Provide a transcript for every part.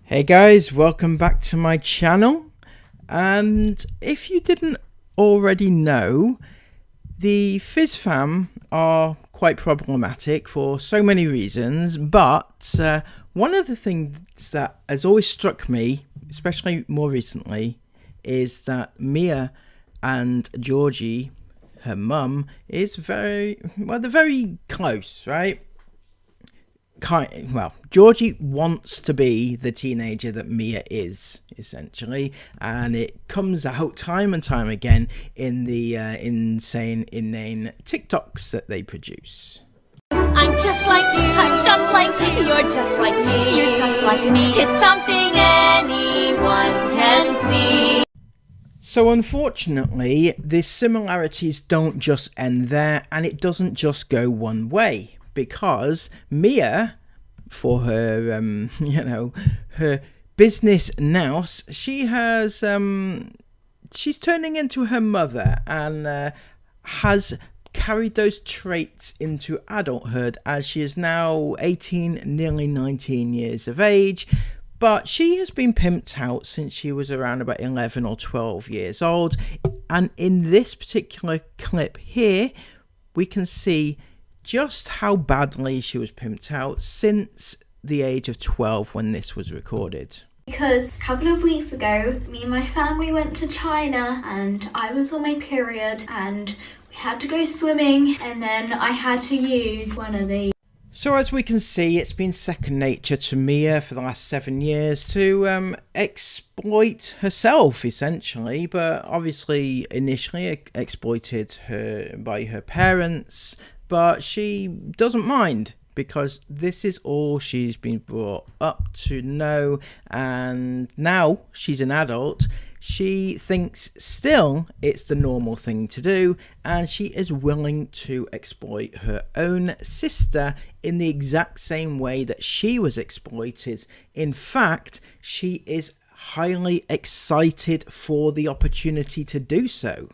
Hey guys, welcome back to my channel. And if you didn't already know, the Fizz fam are quite problematic for so many reasons, but one of the things that has always struck me, especially more recently, is that Mia and Georgie, her mum, is they're very close, right? Georgie wants to be the teenager that Mia is, essentially, and it comes out time and time again in the inane TikToks that they produce. I'm just like you, I'm just like you, you're just like me, you're just like me. It's something anyone can see. So unfortunately, the similarities don't just end there, and it doesn't just go one way. Because Mia, for her, her business nous, she has, she's turning into her mother and has carried those traits into adulthood as she is now 18, nearly 19 years of age. But she has been pimped out since she was around about 11 or 12 years old. And in this particular clip here, we can see just how badly she was pimped out since the age of 12 when this was recorded. Because a couple of weeks ago, me and my family went to China and I was on my period and we had to go swimming and then I had to use one of these. So as we can see, it's been second nature to Mia for the last 7 years to exploit herself, essentially, but obviously initially exploited her by her parents. But she doesn't mind because this is all she's been brought up to know, and now she's an adult. She thinks still it's the normal thing to do, and she is willing to exploit her own sister in the exact same way that she was exploited. In fact, she is highly excited for the opportunity to do so.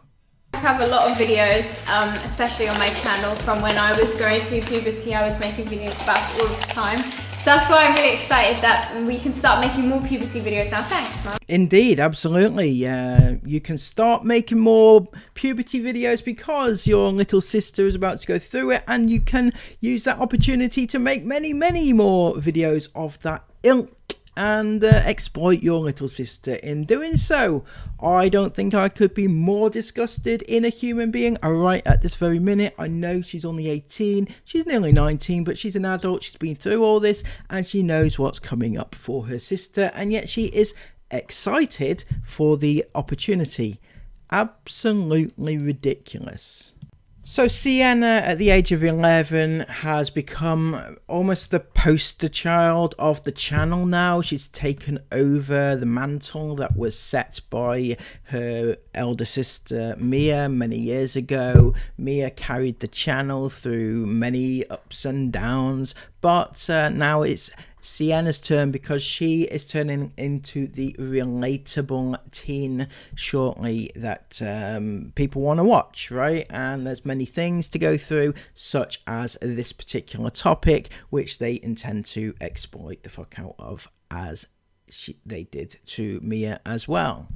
I have a lot of videos, especially on my channel, from when I was going through puberty. I was making videos about it all the time. So that's why I'm really excited that we can start making more puberty videos now. Thanks, Mum. Indeed, absolutely. You can start making more puberty videos because your little sister is about to go through it, and you can use that opportunity to make many more videos of that ilk and exploit your little sister in doing so. I don't think I could be more disgusted in a human being right at this very minute. I know she's only 18, she's nearly 19, but she's an adult, she's been through all this, and she knows what's coming up for her sister, and yet she is excited for the opportunity. Absolutely ridiculous. So Sienna, at the age of 11, has become almost the poster child of the channel now. She's taken over the mantle that was set by her elder sister Mia many years ago. Mia carried the channel through many ups and downs, but now it's Sienna's turn because she is turning into the relatable teen shortly that people want to watch, right? And there's many things to go through, such as this particular topic, which they intend to exploit the fuck out of, as they did to Mia as well.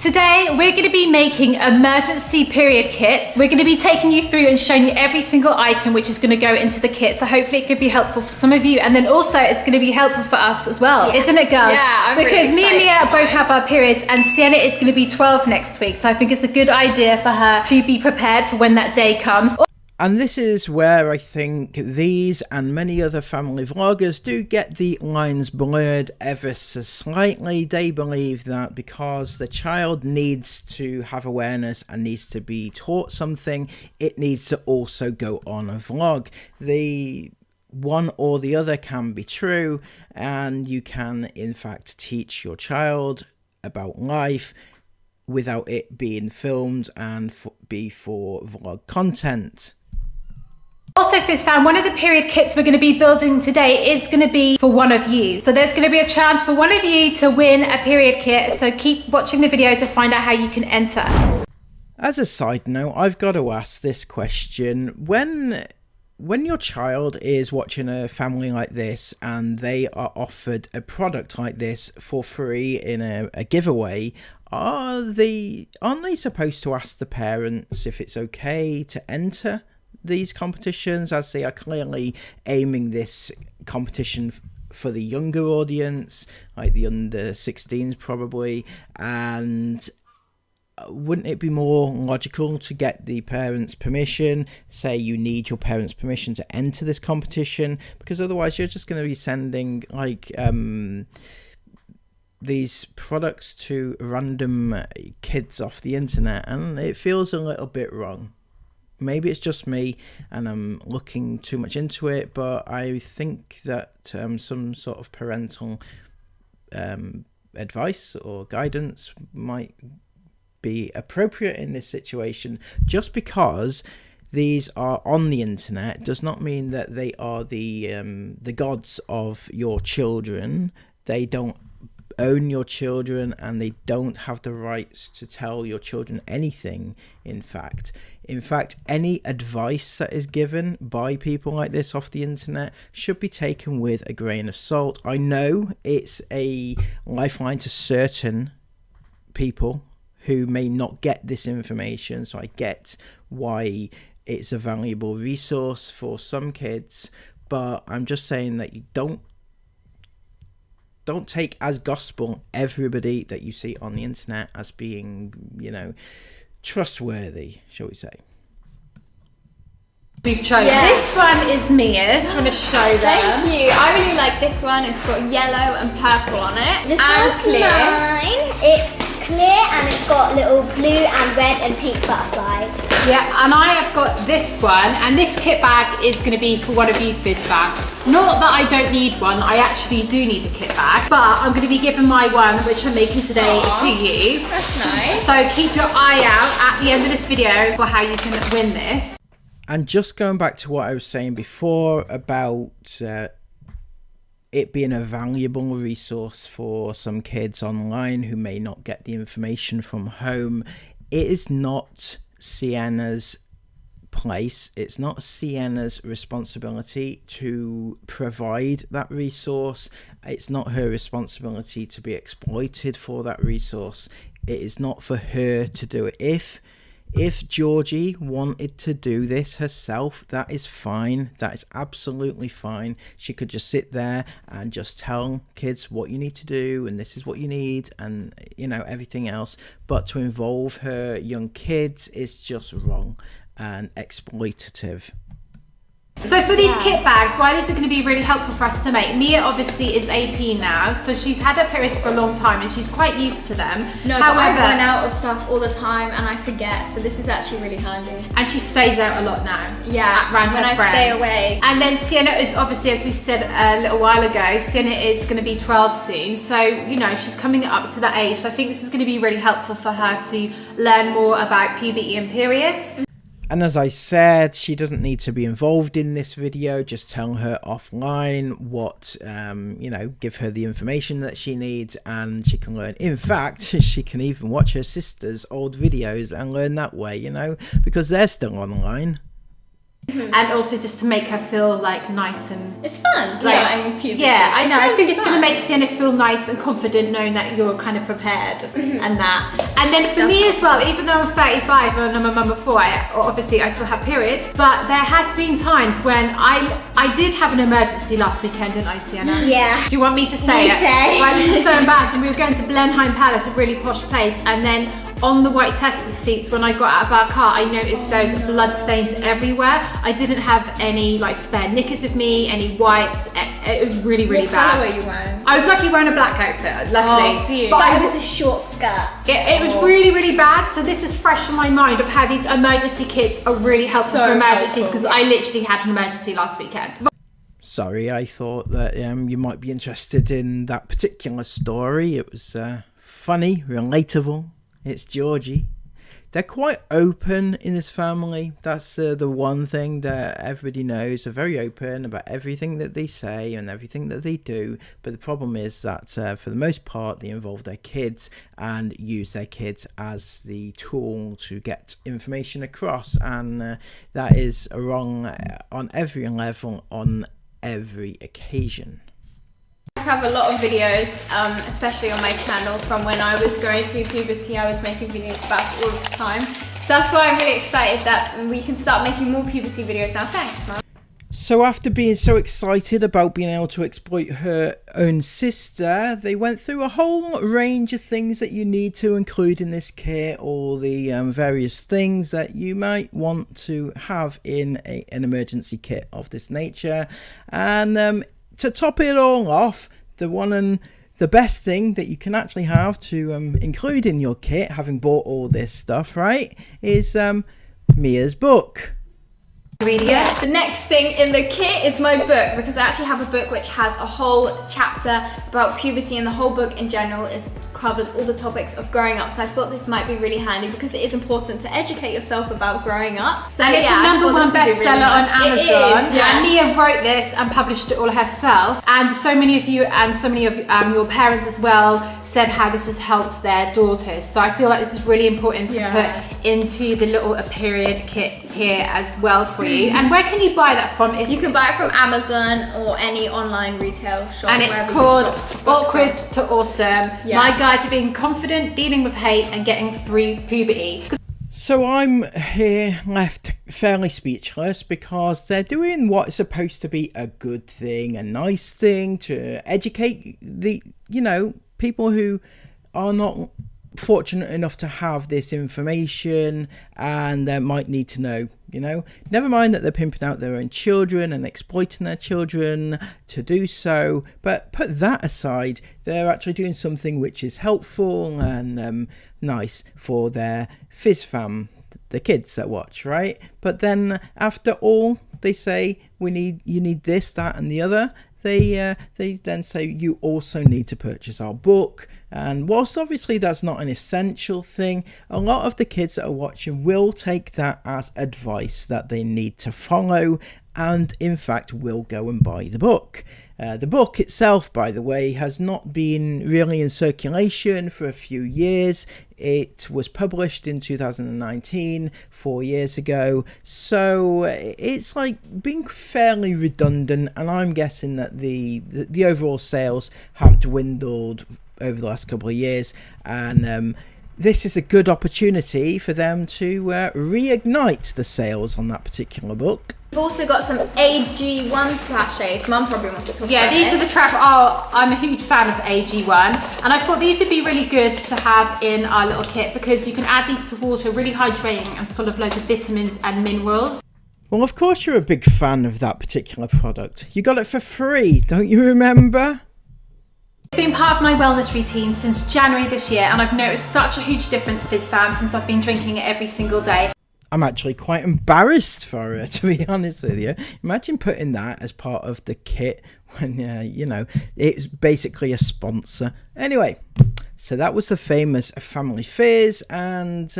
Today, we're going to be making emergency period kits. We're going to be taking you through and showing you every single item which is going to go into the kit. So hopefully it could be helpful for some of you. And then also it's going to be helpful for us as well. Isn't it, girls? Yeah, because really me and Mia both have our periods and Sienna is going to be 12 next week. So I think it's a good idea for her to be prepared for when that day comes. And this is where I think these and many other family vloggers do get the lines blurred ever so slightly. They believe that because the child needs to have awareness and needs to be taught something, it needs to also go on a vlog. The one or the other can be true, and you can in fact teach your child about life without it being filmed and be for vlog content. Also, Fizz fam, one of the period kits we're going to be building today is going to be for one of you. So there's going to be a chance for one of you to win a period kit. So keep watching the video to find out how you can enter. As a side note, I've got to ask this question. When when your child is watching a family like this and they are offered a product like this for free in a giveaway, aren't they supposed to ask the parents if it's okay to enter these competitions, as they are clearly aiming this competition for the younger audience, like the under 16s probably? And wouldn't it be more logical to get the parents' permission? Say you need your parents' permission to enter this competition, because otherwise you're just going to be sending like these products to random kids off the internet, and it feels a little bit wrong. Maybe it's just me and I'm looking too much into it, but I think that some sort of parental advice or guidance might be appropriate in this situation. Just because these are on the internet does not mean that they are the gods of your children. They don't own your children, and they don't have the rights to tell your children anything. In fact, any advice that is given by people like this off the internet should be taken with a grain of salt. I know it's a lifeline to certain people who may not get this information, so I get why it's a valuable resource for some kids, but I'm just saying that you don't take as gospel everybody that you see on the internet as being, trustworthy, shall we say. We've chosen. This one is Mia's. I'm going to show them. Thank you. I really like this one. It's got yellow and purple on it. This and one's clear. mine. It's clear and it's got little blue and red and pink butterflies. Yeah, and I have got this one, and this kit bag is going to be for one of you Fizz fans. Not that I don't need one, I actually do need a kit bag, but I'm going to be giving my one, which I'm making today, to you. That's nice. So keep your eye out at the end of this video for how you can win this. And just going back to what I was saying before about it being a valuable resource for some kids online who may not get the information from home, it is not Sienna's place, it's not Sienna's responsibility to provide that resource. It's not her responsibility to be exploited for that resource. It is not for her to do it. If Georgie wanted to do this herself, that is fine. That is absolutely fine. She could just sit there and just tell kids what you need to do, and this is what you need, and everything else. But to involve her young kids is just wrong and exploitative. So for these kit bags, why these are going to be really helpful for us to make. Mia obviously is 18 now, so she's had her periods for a long time and she's quite used to them. No, but I run out of stuff all the time and I forget, so this is actually really handy. And she stays out a lot now. Yeah, around when her I friends. stay away. And then Sienna is obviously, as we said a little while ago, Sienna is going to be 12 soon, so she's coming up to that age. So I think this is going to be really helpful for her to learn more about puberty and periods. And as I said, she doesn't need to be involved in this video. Just tell her offline what, give her the information that she needs and she can learn. In fact, she can even watch her sister's old videos and learn that way, because they're still online. And also just to make her feel like nice and... It's fun starting puberty. Yeah, I know. I think it's going to make Sienna feel nice and confident knowing that you're kind of prepared and that. And then for me as well, even though I'm 35 and I'm a mum of 4, obviously I still have periods, but there has been times when I did have an emergency last weekend, didn't I, Sienna? Yeah. Do you want me to say it? Right, this is so embarrassing. We were going to Blenheim Palace, a really posh place, and then on the white Tesla seats, when I got out of our car, I noticed those blood stains everywhere. I didn't have any spare knickers with me, any wipes. It was really, really bad. What colour were you wearing? I was lucky wearing a black outfit, luckily. Oh, for you. But it was a short skirt. It was really, really bad. So this is fresh in my mind of how these emergency kits are really helpful So for emergencies, helpful. because I literally had an emergency last weekend. Sorry, I thought that you might be interested in that particular story. It was funny, relatable. It's Georgie. they're quite open in this family. That's the one thing that everybody knows. They're very open about everything that they say and everything that they do. But the problem is that for the most part, they involve their kids and use their kids as the tool to get information across. And that is wrong on every level, on every occasion. I have a lot of videos, especially on my channel, from when I was going through puberty. I was making videos about it all the time. So that's why I'm really excited that we can start making more puberty videos now. Thanks, Mum. So after being so excited about being able to exploit her own sister, they went through a whole range of things that you need to include in this kit, all the various things that you might want to have in an emergency kit of this nature. And to top it all off, the best thing that you can actually have to include in your kit, having bought all this stuff, right, is Mia's book. Yeah. The next thing in the kit is my book, because I actually have a book which has a whole chapter about puberty, and the whole book in general covers all the topics of growing up. So I thought this might be really handy because it is important to educate yourself about growing up. So and it's yeah, the #1 bestseller on Amazon. It is, yes. And Mia wrote this and published it all herself. And so many of you and so many of your parents as well said how this has helped their daughters. So I feel like this is really important to put into the little period kit here as well for you. And where can you buy that from? You can buy it from Amazon or any online retail shop. And it's called Awkward to Awesome. Yes. My Guide to Being Confident, Dealing with Hate and Getting Through Puberty. So I'm here left fairly speechless because they're doing what is supposed to be a good thing, a nice thing to educate the, people who are not fortunate enough to have this information and might need to know, never mind that they're pimping out their own children and exploiting their children to do so, but put that aside, they're actually doing something which is helpful and nice for their Fizz fam, the kids that watch, right? But then after all, they say you need this, that and the other. They then say you also need to purchase our book, and whilst obviously that's not an essential thing, a lot of the kids that are watching will take that as advice that they need to follow, and in fact will go and buy the book. The book itself, by the way, has not been really in circulation for a few years. It was published in 2019, 4 years ago, so it's like being fairly redundant, and I'm guessing that the overall sales have dwindled over the last couple of years, and this is a good opportunity for them to reignite the sales on that particular book. We've also got some AG1 sachets. Mum probably wants to talk about Yeah, these are the I'm a huge fan of AG1, and I thought these would be really good to have in our little kit because you can add these to water, really hydrating and full of loads of vitamins and minerals. Well, of course you're a big fan of that particular product. You got it for free, don't you remember? It's been part of my wellness routine since January this year, and I've noticed such a huge difference Fizz fam since I've been drinking it every single day. I'm actually quite embarrassed for her, to be honest with you. Imagine putting that as part of the kit when, it's basically a sponsor. Anyway, so that was the famous Family Fizz, and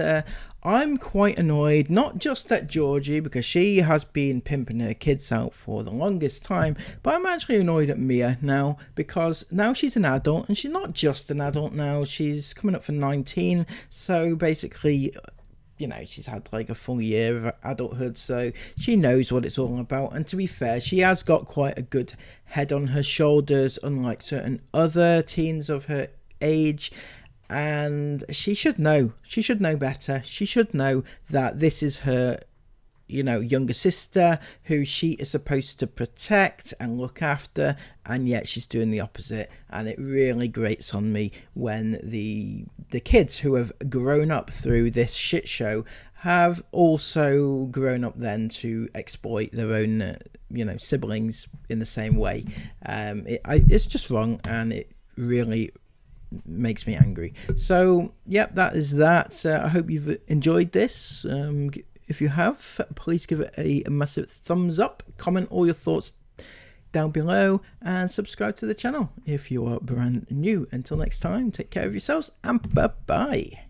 I'm quite annoyed, not just at Georgie, because she has been pimping her kids out for the longest time, but I'm actually annoyed at Mia now, because now she's an adult, and she's not just an adult now, she's coming up for 19, so basically, she's had like a full year of adulthood, so she knows what it's all about. And to be fair, she has got quite a good head on her shoulders, unlike certain other teens of her age. And she should know better. She should know that this is her, younger sister who she is supposed to protect and look after, and yet she's doing the opposite. And it really grates on me when the kids who have grown up through this shit show have also grown up then to exploit their own siblings in the same way. It's just wrong, and it really makes me angry. So yep, that is that. I hope you've enjoyed this. If you have, please give it a massive thumbs up, comment all your thoughts down below, and subscribe to the channel if you are brand new. Until next time, take care of yourselves, and bye bye.